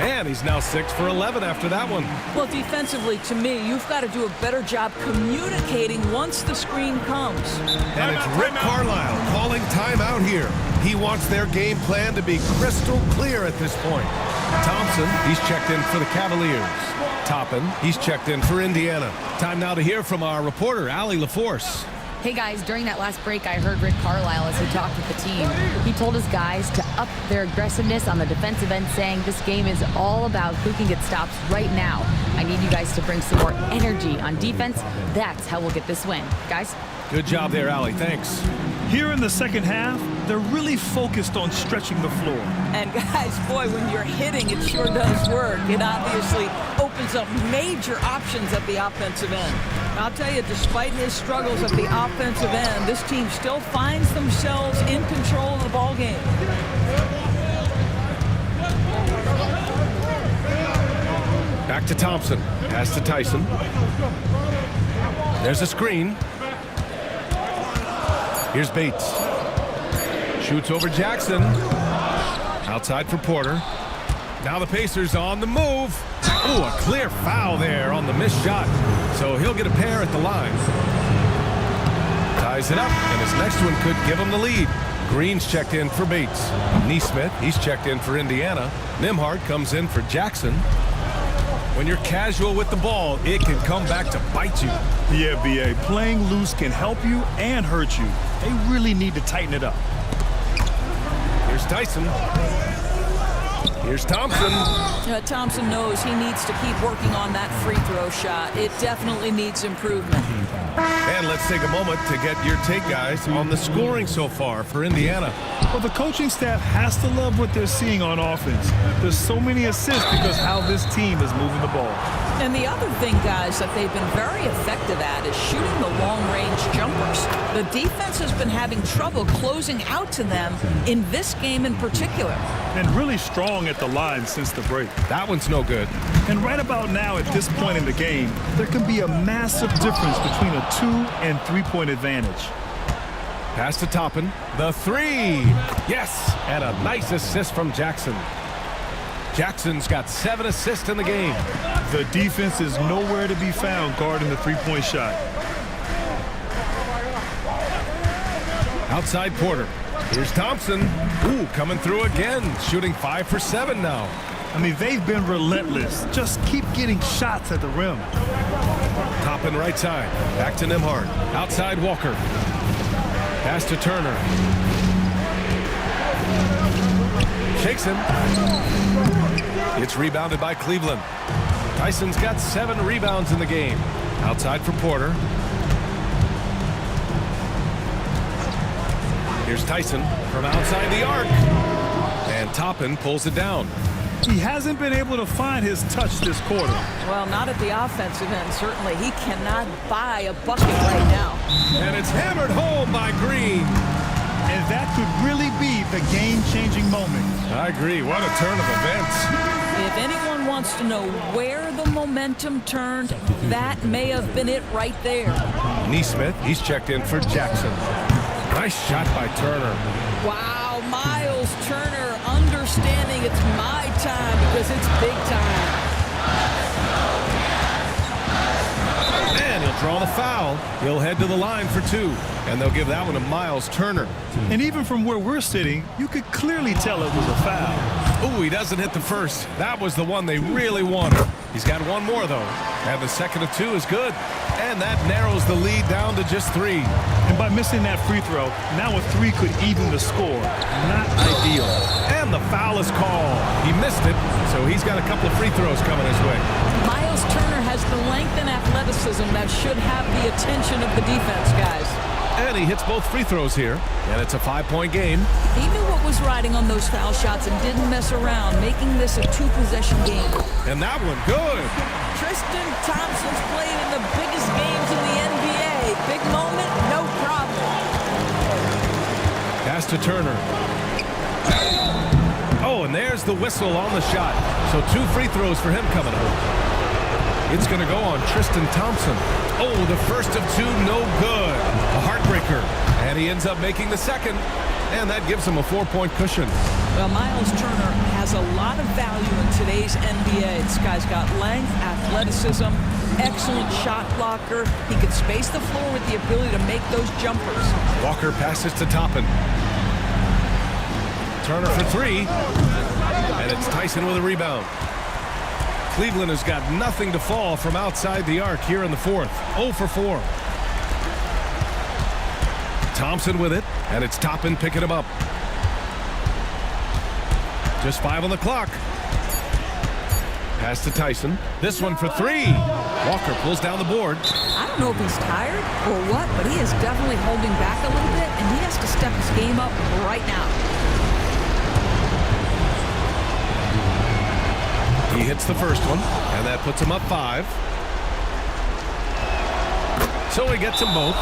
[SPEAKER 1] And he's now 6 for 11 after that one.
[SPEAKER 3] Well, defensively, to me, you've got to do a better job communicating once the screen comes.
[SPEAKER 1] And it's Rick Carlisle calling timeout here. He wants their game plan to be crystal clear at this point. Thompson, he's checked in for the Cavaliers. Toppin, he's checked in for Indiana. Time now to hear from our reporter, Allie LaForce.
[SPEAKER 4] Hey guys, during that last break, I heard Rick Carlisle as he talked with the team. He told his guys to up their aggressiveness on the defensive end, saying this game is all about who can get stops right now. I need you guys to bring some more energy on defense. That's how we'll get this win. Guys?
[SPEAKER 1] Good job there, Allie. Thanks.
[SPEAKER 2] Here in the second half, they're really focused on stretching the floor.
[SPEAKER 3] And guys, boy, when you're hitting, it sure does work. It obviously opens up major options at the offensive end. I'll tell you, despite his struggles at the offensive end, this team still finds themselves in control of the ball game.
[SPEAKER 1] Back to Thompson. Pass to Tyson. There's a screen. Here's Bates. Shoots over Jackson. Outside for Porter. Now the Pacers on the move. Ooh, a clear foul there on the missed shot. So he'll get a pair at the line. Ties it up, and his next one could give him the lead. Green's checked in for Bates. Neesmith, he's checked in for Indiana. Nembhard comes in for Jackson. When you're casual with the ball, it can come back to bite you.
[SPEAKER 2] Yeah, B.A., playing loose can help you and hurt you. They really need to tighten it up.
[SPEAKER 1] Here's Tyson. Here's Thompson.
[SPEAKER 3] Thompson knows he needs to keep working on that free throw shot. It definitely needs improvement.
[SPEAKER 1] And let's take a moment to get your take, guys, on the scoring so far for Indiana.
[SPEAKER 2] Well, the coaching staff has to love what they're seeing on offense. There's so many assists because how this team is moving the ball.
[SPEAKER 3] And the other thing, guys, that they've been very effective at is shooting the long-range jumpers. The defense has been having trouble closing out to them in this game in particular.
[SPEAKER 2] And really strong at the line since the break.
[SPEAKER 1] That one's no good.
[SPEAKER 2] And right about now, at this point in the game, there can be a massive difference between a 2- and 3-point advantage.
[SPEAKER 1] Pass to Toppin. The three. Yes. And a nice assist from Jackson. Jackson's got 7 assists in the game.
[SPEAKER 2] The defense is nowhere to be found guarding the 3-point shot.
[SPEAKER 1] Outside Porter. Here's Thompson. Ooh, coming through again. Shooting 5 for 7 now.
[SPEAKER 2] I mean, they've been relentless. Just keep getting shots at the rim.
[SPEAKER 1] Toppin right side. Back to Nembhard. Outside Walker. Pass to Turner. Shakes him. It's rebounded by Cleveland. Tyson's got 7 rebounds in the game. Outside for Porter. Here's Tyson from outside the arc. And Toppin pulls it down.
[SPEAKER 2] He hasn't been able to find his touch this quarter.
[SPEAKER 3] Well, not at the offensive end, certainly. He cannot buy a bucket right now.
[SPEAKER 1] And it's hammered home by Green.
[SPEAKER 2] And that could really be the game-changing moment.
[SPEAKER 1] I agree. What a turn of events.
[SPEAKER 3] If anyone wants to know where the momentum turned, that may have been it right there.
[SPEAKER 1] Neesmith, he's checked in for Jackson. Nice shot by Turner.
[SPEAKER 3] Wow, Miles Turner understanding it's my time because it's big time.
[SPEAKER 1] And he'll draw the foul. He'll head to the line for 2. And they'll give that one to Miles Turner.
[SPEAKER 2] And even from where we're sitting, you could clearly tell it was a foul.
[SPEAKER 1] Oh, he doesn't hit the first. That was the one they really wanted. He's got one more, though. And the second of 2 is good. And that narrows the lead down to just 3.
[SPEAKER 2] And by missing that free throw, now a 3 could even the score. Not ideal.
[SPEAKER 1] And the foul is called. He missed it, so he's got a couple of free throws coming his way.
[SPEAKER 3] Miles Turner has the length and athleticism that should have the attention of the defense, guys.
[SPEAKER 1] And he hits both free throws here. And it's a 5-point game.
[SPEAKER 3] He knew what was riding on those foul shots and didn't mess around, making this a 2-possession game.
[SPEAKER 1] And that one, good.
[SPEAKER 3] Tristan Thompson's played in the biggest games in the NBA. Big moment, no problem.
[SPEAKER 1] Pass to Turner. Oh, and there's the whistle on the shot. So 2 free throws for him coming up. It's going to go on Tristan Thompson. Oh, the first of 2, no good. A heartbreaker. And he ends up making the second. And that gives him a 4-point cushion.
[SPEAKER 3] Well, Miles Turner has a lot of value in today's NBA. This guy's got length, athleticism, excellent shot blocker. He can space the floor with the ability to make those jumpers.
[SPEAKER 1] Walker passes to Toppin. Turner for 3. And it's Tyson with a rebound. Cleveland has got nothing to fall from outside the arc here in the 4th. 0 for 4. Thompson with it, and it's Toppin picking him up. Just 5 on the clock. Pass to Tyson. This one for 3. Walker pulls down the board.
[SPEAKER 3] I don't know if he's tired or what, but he is definitely holding back a little bit, and he has to step his game up right now.
[SPEAKER 1] He hits the first one, and that puts him up 5. So he gets them both,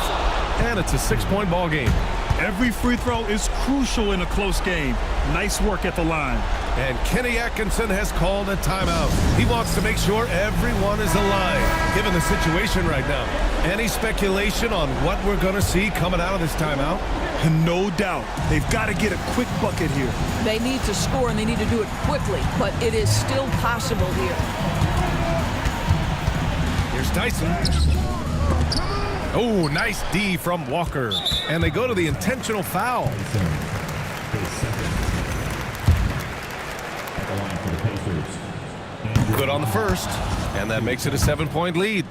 [SPEAKER 1] and it's a 6-point ball game.
[SPEAKER 2] Every free throw is crucial in a close game. Nice work at the line.
[SPEAKER 1] And Kenny Atkinson has called a timeout. He wants to make sure everyone is alive, given the situation right now. Any speculation on what we're going to see coming out of this timeout?
[SPEAKER 2] And no doubt, they've got to get a quick bucket here.
[SPEAKER 3] They need to score, and they need to do it quickly, but it is still possible here.
[SPEAKER 1] Here's Tyson. Oh, nice D from Walker. And they go to the intentional foul. Good on the first, and that makes it a 7-point lead.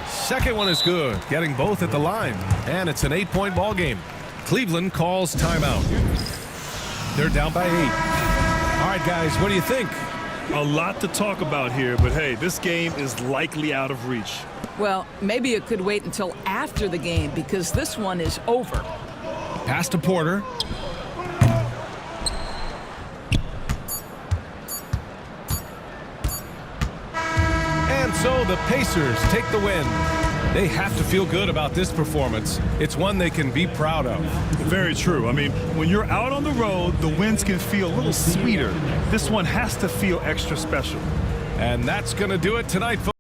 [SPEAKER 1] Second one is good, getting both at the line, and it's an 8-point ball game. Cleveland calls timeout. They're down by 8. All right, guys, what do you think?
[SPEAKER 2] A lot to talk about here, but hey, this game is likely out of reach.
[SPEAKER 3] Well, maybe it could wait until after the game because this one is over.
[SPEAKER 1] Pass to Porter. And so the Pacers take the win. They have to feel good about this performance. It's one they can be proud of.
[SPEAKER 2] Very true. I mean, when you're out on the road, the wins can feel a little sweeter. This one has to feel extra special.
[SPEAKER 1] And that's going to do it tonight, folks.